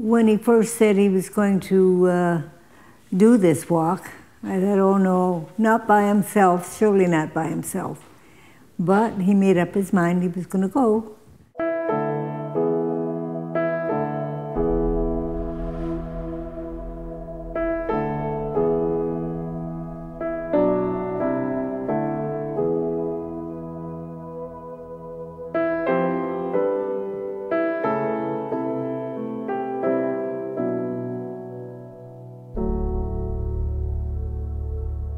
When he first said he was going to do this walk, I thought, oh no, not by himself, surely not by himself. But he made up his mind he was going to go.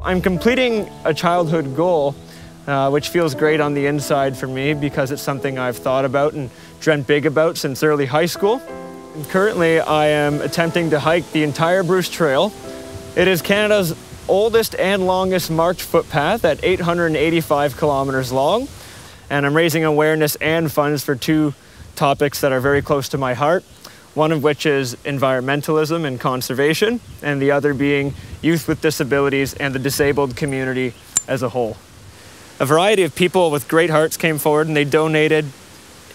I'm completing a childhood goal, which feels great on the inside for me because it's something I've thought about and dreamt big about since early high school. And currently, I am attempting to hike the entire Bruce Trail. It is Canada's oldest and longest marked footpath at 885 kilometers long. And I'm raising awareness and funds for two topics that are very close to my heart. One of which is environmentalism and conservation, and the other being youth with disabilities and the disabled community as a whole. A variety of people with great hearts came forward and they donated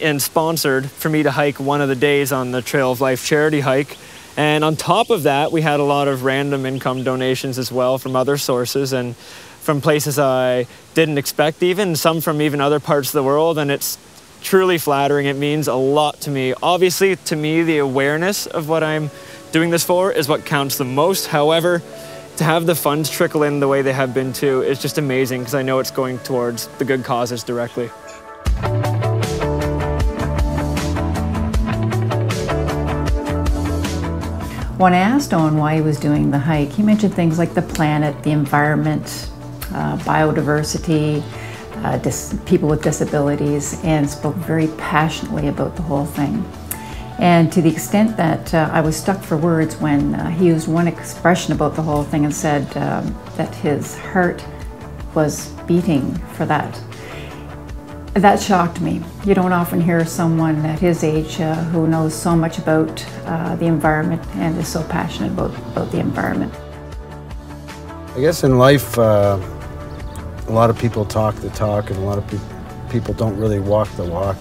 and sponsored for me to hike one of the days on the Trail of Life charity hike. And on top of that, we had a lot of random income donations as well from other sources and from places I didn't expect even, some from even other parts of the world, and it's truly flattering. It means a lot to me. Obviously, to me, the awareness of what I'm doing this for is what counts the most. However, to have the funds trickle in the way they have been too is just amazing because I know it's going towards the good causes directly. When I asked Owen why he was doing the hike, he mentioned things like the planet, the environment, biodiversity, people with disabilities, and spoke very passionately about the whole thing. And to the extent that I was stuck for words when he used one expression about the whole thing and said that his heart was beating for that. That shocked me. You don't often hear someone at his age who knows so much about the environment and is so passionate about the environment. I guess in life, a lot of people talk the talk and a lot of people don't really walk the walk.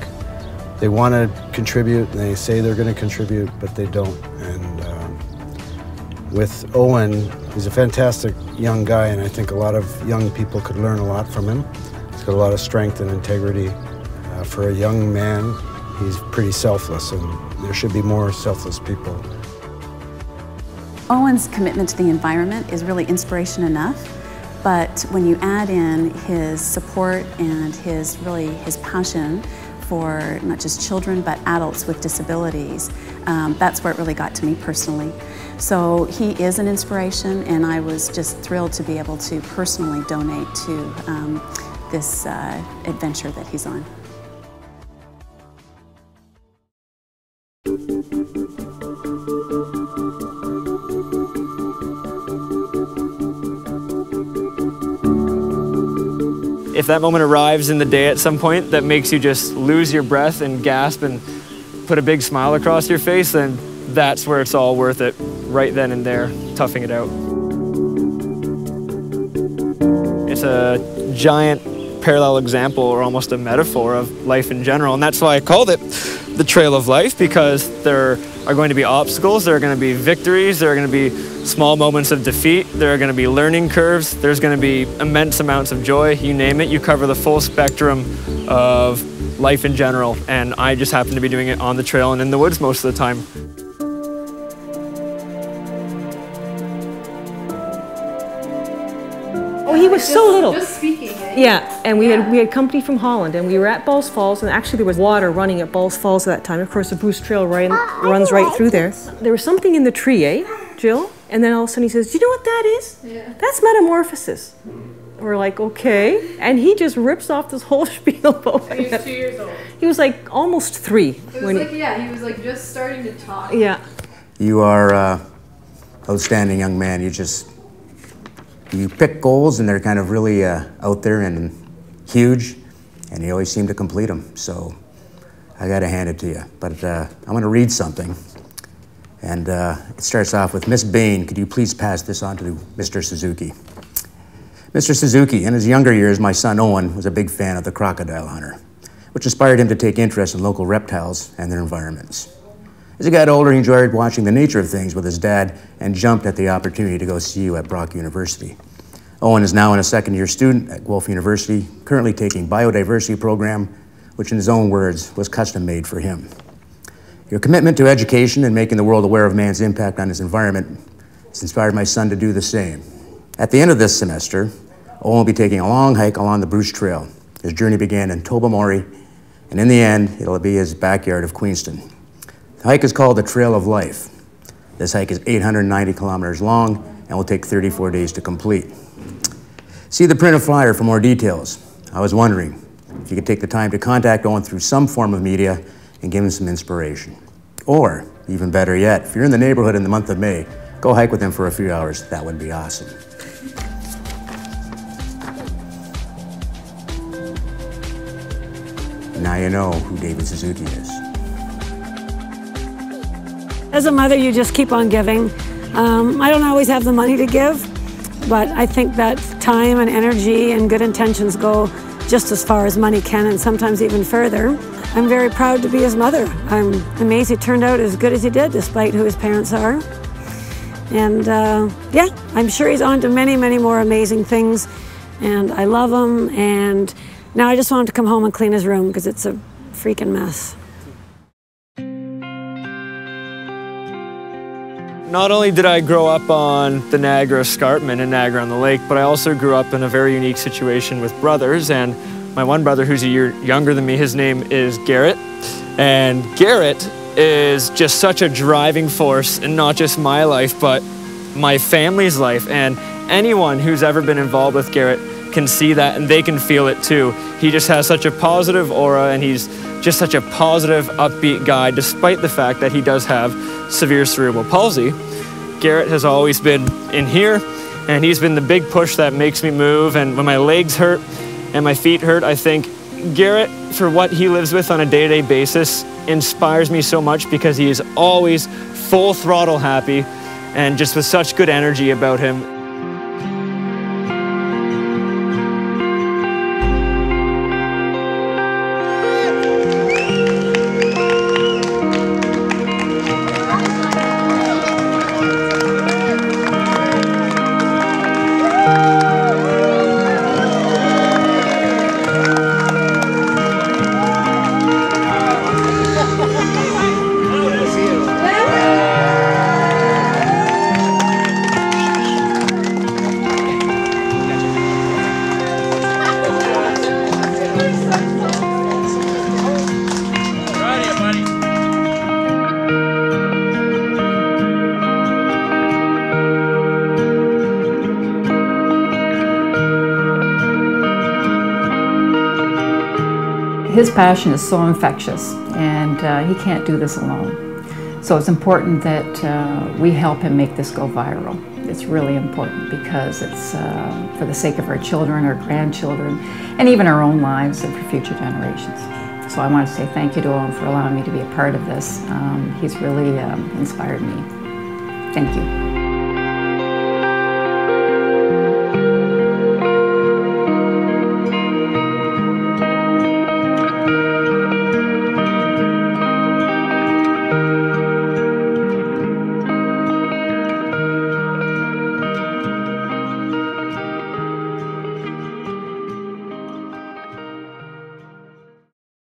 They want to contribute and they say they're going to contribute, but they don't. And with Owen, he's a fantastic young guy, and I think a lot of young people could learn a lot from him. He's got a lot of strength and integrity. For a young man, he's pretty selfless, and there should be more selfless people. Owen's commitment to the environment is really inspiration enough. But when you add in his support and his passion for not just children but adults with disabilities, that's where it really got to me personally. So he is an inspiration, and I was just thrilled to be able to personally donate to this adventure that he's on. If that moment arrives in the day at some point that makes you just lose your breath and gasp and put a big smile across your face, then that's where it's all worth it, right then and there, toughing it out. It's a giant parallel example or almost a metaphor of life in general, and that's why I called it the Trail of Life, because there are going to be obstacles, there are going to be victories, there are going to be small moments of defeat, there are going to be learning curves, there's going to be immense amounts of joy, you name it. You cover the full spectrum of life in general, and I just happen to be doing it on the trail and in the woods most of the time. Oh, he was so little. Just speaking. Yeah, and we had company from Holland, and we were at Balls Falls, and actually there was water running at Balls Falls at that time. Of course, the Bruce Trail runs right through there. There was something in the tree, eh, Jill? And then all of a sudden he says, "Do you know what that is? Yeah. That's metamorphosis." We're like, okay. And he just rips off this whole spiel about it. He was 2 years old. He was like almost 3. It was he was like just starting to talk. Yeah. You are outstanding young man. You pick goals and they're kind of really out there and huge, and you always seem to complete them. So I got to hand it to you. But I'm going to read something. And it starts off with, "Miss Bain, could you please pass this on to Mr. Suzuki?" Mr. Suzuki, in his younger years, my son Owen was a big fan of the crocodile hunter, which inspired him to take interest in local reptiles and their environments. As he got older, he enjoyed watching the nature of things with his dad and jumped at the opportunity to go CU at Brock University. Owen is now a second-year student at Guelph University, currently taking biodiversity program, which in his own words was custom-made for him. Your commitment to education and making the world aware of man's impact on his environment has inspired my son to do the same. At the end of this semester, Owen will be taking a long hike along the Bruce Trail. His journey began in Tobermory, and in the end, it'll be his backyard of Queenston. The hike is called the Trail of Life. This hike is 890 kilometers long and will take 34 days to complete. See the printed flyer for more details. I was wondering if you could take the time to contact Owen through some form of media and give him some inspiration. Or, even better yet, if you're in the neighborhood in the month of May, go hike with him for a few hours. That would be awesome. Now you know who David Suzuki is. As a mother, you just keep on giving. I don't always have the money to give, but I think that time and energy and good intentions go just as far as money can, and sometimes even further. I'm very proud to be his mother. I'm amazed he turned out as good as he did, despite who his parents are. And yeah, I'm sure he's on to many, many more amazing things, and I love him, and now I just want him to come home and clean his room because it's a freaking mess. Not only did I grow up on the Niagara Escarpment in Niagara-on-the-Lake, but I also grew up in a very unique situation with brothers. And my one brother, who's a year younger than me, his name is Garrett. And Garrett is just such a driving force in not just my life, but my family's life. And anyone who's ever been involved with Garrett can see that, and they can feel it too. He just has such a positive aura, and he's just such a positive, upbeat guy, despite the fact that he does have severe cerebral palsy. Garrett has always been in here, and he's been the big push that makes me move. And when my legs hurt and my feet hurt, I think Garrett, for what he lives with on a day-to-day basis, inspires me so much because he is always full throttle happy and just with such good energy about him. His passion is so infectious, and he can't do this alone. So it's important that we help him make this go viral. It's really important because it's for the sake of our children, our grandchildren, and even our own lives and for future generations. So I want to say thank you to Owen for allowing me to be a part of this. He's really inspired me. Thank you.